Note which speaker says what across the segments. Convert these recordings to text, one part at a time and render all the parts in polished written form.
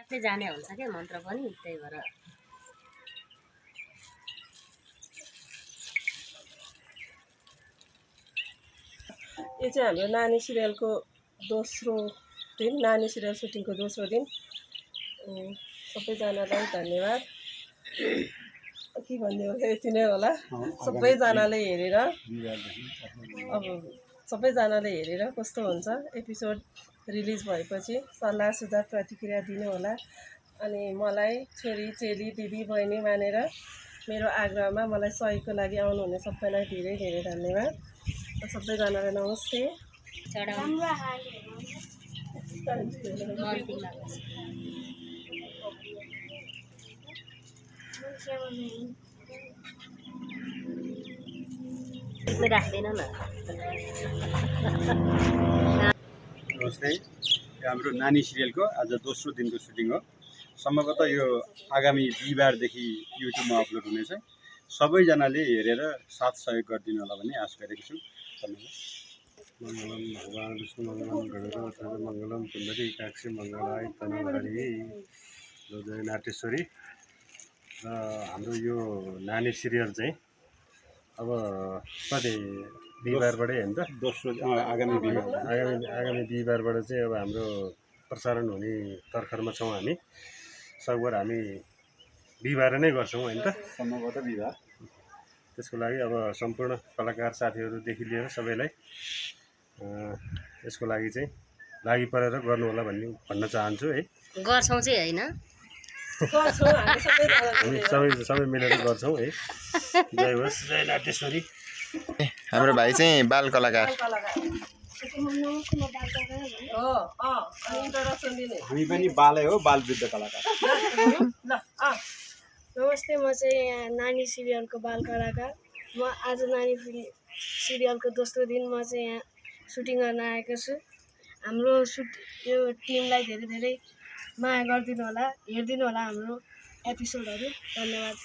Speaker 1: आफै जाने हुन्छ के मन्त्र पनि त्यही भएर
Speaker 2: यो चाहिँ हाम्रो नानी सिरियलको दोस्रो दिन, नानी सिरियल सुटिङको दोस्रो दिन। सबैजनालाई धन्यवाद। के भन्ने हो यति नै होला। सबैजनाले हेरेर अब सबैजनाले हेरेर कस्तो हुन्छ एपिसोड रिलिज भएपछि सल्लाह सुझाव प्रतिक्रिया दिनु होला। अनि मलाई छोरी चेली दिदी बहिनी मानेर मेरो आग्रहमा मलाई सहयोगको लागि आउनुहुने सबैलाई धेरै धेरै धन्यवाद। सबैजनालाई नमस्ते।
Speaker 1: राख्दैन न।
Speaker 3: नमस्ते। हाम्रो नानी सिरियलको आज दोस्रो दिनको सुटिङ हो। सम्भवतः यो आगामी बिहिबारदेखि युट्युबमा अपलोड हुनेछ। सबैजनाले हेरेर साथ सहयोग गरिदिनु होला भन्ने आशा गरेको छु।
Speaker 4: मङ्गलम भगवान विष्णु मङ्गलम गणेश मङ्गलम सुन्दरी काक्षी मङ्गलाय तनहरी जय नाटेश्वरी। र हाम्रो यो नानी सिरियल चाहिँ अब कति बिहिबारबाटै होइन त
Speaker 3: दोस्रो आगामी
Speaker 4: बिहिबारबाट चाहिँ अब हाम्रो प्रसारण हुने तर्खरमा छौँ हामी। सकभर हामी बिहिबार नै गर्छौँ होइन त,
Speaker 3: सम्भवतः बिहिबार।
Speaker 4: त्यसको लागि अब सम्पूर्ण कलाकार साथीहरूदेखि लिएर सबैलाई यसको लागि चाहिँ लागि परेर गर्नु होला भन्न चाहन्छु है।
Speaker 1: गर्छौँ चाहिँ होइन,
Speaker 4: हामी सबै मिलेर गर्छौँ है। जय होस्, जय नाटेश्वरी।
Speaker 5: हाम्रो भाइ चाहिँ बाल कलाकार।
Speaker 3: हामी पनि बालै हो, बाल वृद्ध कलाकार।
Speaker 6: नमस्ते, म चाहिँ यहाँ नानी सिरियलको बाल कलाकार। म आज नानी सिरियलको दोस्रो दिन म चाहिँ यहाँ सुटिङ गर्न आएको छु। हाम्रो यो टिमलाई धेरै धेरै माया गरिदिनु होला, हेरिदिनु होला हाम्रो एपिसोडहरू। धन्यवाद।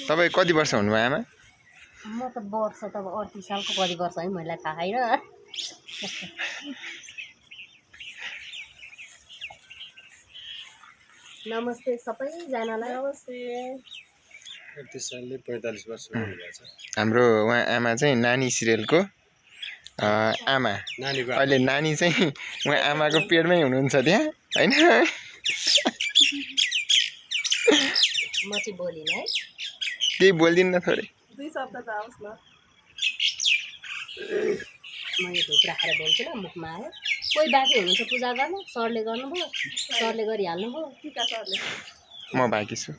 Speaker 5: तपाईँ कति वर्ष हुनुभयो आमा?
Speaker 1: म त वर्ष त 38 सालको कति वर्ष है मलाई थाहा छैन। नमस्ते सबैजनालाई।
Speaker 2: नमस्ते।
Speaker 4: 38 सालले 45 वर्ष हुनुभएछ।
Speaker 5: हाम्रो उहाँ आमा चाहिँ नानी सिरियलको आमा। अहिले नानी चाहिँ उहाँ आमाको पेटमै हुनुहुन्छ त्यहाँ होइन?
Speaker 1: म चाहिँ बोलिन है,
Speaker 5: केही बोलिदिनु न थोरै।
Speaker 2: 2 शब्द त आओस् न।
Speaker 1: म यो धुप राखेर बोल्छु ल, मुखमा आयो। कोही बाँकी हुनुहुन्छ पूजा गर्नु? सरले गर्नुभयो, सरले गरिहाल्नुभयो।
Speaker 2: टिका सरले।
Speaker 5: म बाँकी छु।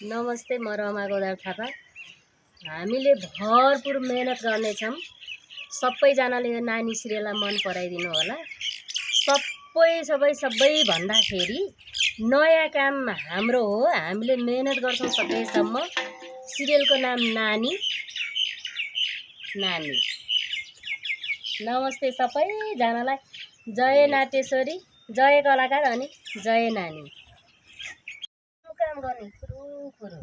Speaker 1: नमस्ते, म रमा गोदार थापा। हामीले भरपुर मेहनत गर्नेछौँ। सबैजनाले यो नानी सिरियललाई मन पराइदिनु होला। सबै भन्दाखेरि नयाँ काम हाम्रो हो। हामीले मेहनत गर्छौँ सकेसम्म। सिरियलको नाम नानी। नमस्ते सबैजनालाई। जय नाटेश्वरी, जय कलाकार अनि जय नानी। काम गर्ने कुरो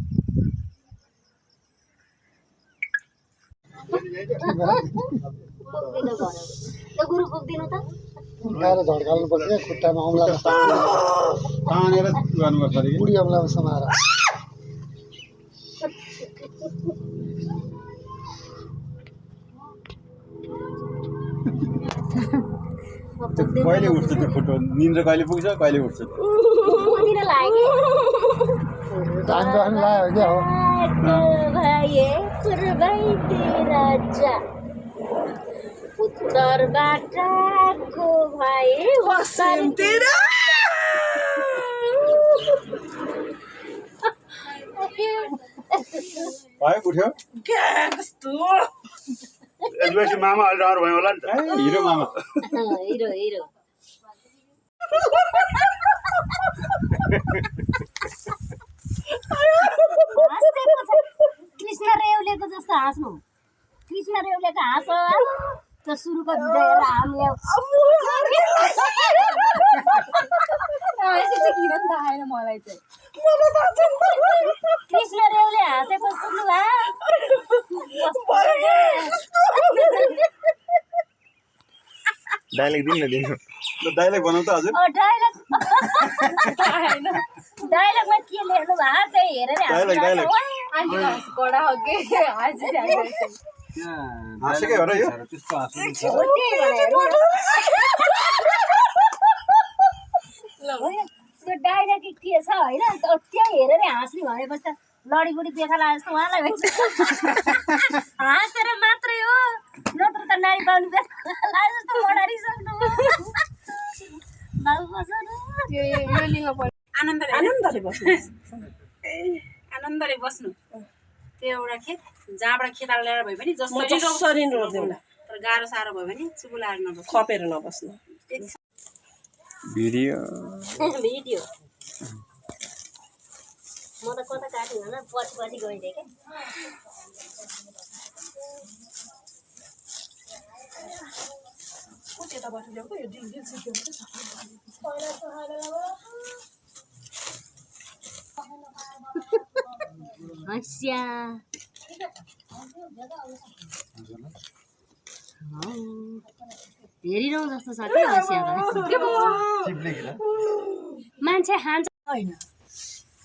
Speaker 1: गुरु पुग्दिनु त
Speaker 7: झड्काल्नु पर्छ खुट्टामा औँला
Speaker 3: तानेर गर्नुपर्छ अरे।
Speaker 7: बुढी औँलामा समाएर
Speaker 3: कहिले उठ्छ त्यो फोटो? निन्द्रा कहिले पुग्छ, कहिले उठ्छ?
Speaker 1: उत्तरबाट को भाइ
Speaker 2: पश्चिमतिर
Speaker 3: भयो उठ्यो।
Speaker 2: कस्तो
Speaker 3: यसपछि मामा अलि डर भयो होला नि त। हिरो मामा।
Speaker 1: हिरो कृष्ण रेउलेको जस्तो हाँस्नु। कृष्ण रेउलेको हाँस त सुरुको हामीले
Speaker 6: किन थाहा छैन मलाई त।
Speaker 1: चाहिँ कृष्ण रेउले हाँसेको सुन्नु
Speaker 5: डाइलेक्ट दिनु न दिनु
Speaker 3: डाइलेक्ट बनाउ त हजुर
Speaker 1: डाइलगमा के लेख्नु भएको त्यही हेरेर
Speaker 3: हाँसेकै हो र यो
Speaker 1: त्यो डाइलग के छ होइन त्यो हेरेर हाँस्ने भनेपछि त लडीबुडी देखा लागे जस्तो उहाँलाई हाँसेर मात्रै हो नत्र त नानी पाउनु लागे जस्तो बढारिसक्नु
Speaker 2: आनन्दले बस्नु
Speaker 8: आनन्दले बस्नु त्यो एउटा खेत जहाँबाट खेताल ल्याएर भए पनि
Speaker 2: जसरी रोज्दैन
Speaker 8: तर गाह्रो साह्रो भयो भने चुबुलाएर नबस्नु
Speaker 2: खपेर नबस्नु
Speaker 5: भिडियो
Speaker 1: भिडियो म त कता काट्नु होला पछि पछि गइदिएँ क्या हस्या हेरिरहँ जस्तो छ कि हस्या मान्छे खान्छ होइन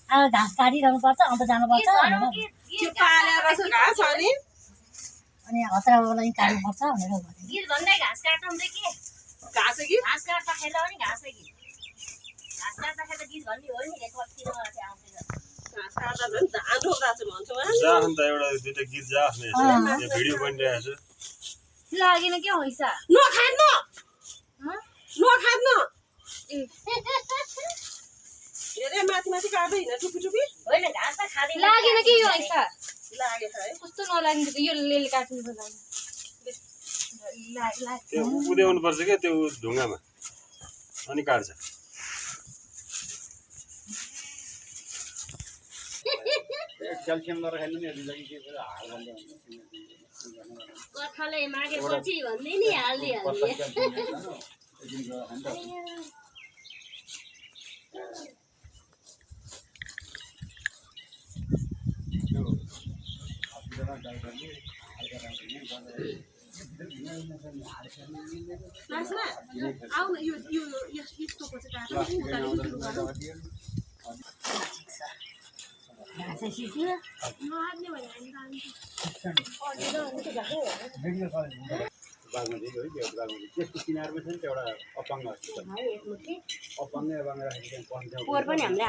Speaker 1: अब घाँस काटिरहनु पर्छ अन्त जानुपर्छ अनि हतरालाई काट्नुपर्छ भनेर गीत भन्दै घाँस काट्नु के घाँस काट्दाखेरि पनि घाँसै गीत घाँस काट्दाखेरि त गीत भन्ने हो नि कति
Speaker 4: जान त एउटा दुईटा गीत जाने भिडियो बनिरहेको छ
Speaker 1: लागेन के हैसा
Speaker 2: नखानु हेरे माथि माथि काट्दै हिँड टुपी टुपी
Speaker 1: होइन घाँस त खाँदैन
Speaker 6: लागेन के यो हैसा
Speaker 2: लागेछ है
Speaker 6: कस्तो नलाग्ने यो लेले काट्नु पर्छ
Speaker 4: त्यो उद्याउनु पर्छ क्या त्यो ढुङ्गामा अनि काट्छ
Speaker 3: क्याल्सियम नराख्नु नि हाल
Speaker 1: कथाले मागेपछि भन्दै नि हालिदिइहाल्ने
Speaker 8: आऊ यो यस्तो पछि
Speaker 1: घाँसै सिक्यो
Speaker 8: नहाल्ने भने हामी
Speaker 3: बागमती हो त्यसको किनारमा छ नि त्यो एउटा अपाङ्ग हस्पिटल अपाङ्गै राखेको
Speaker 1: पोहोर पनि हामीले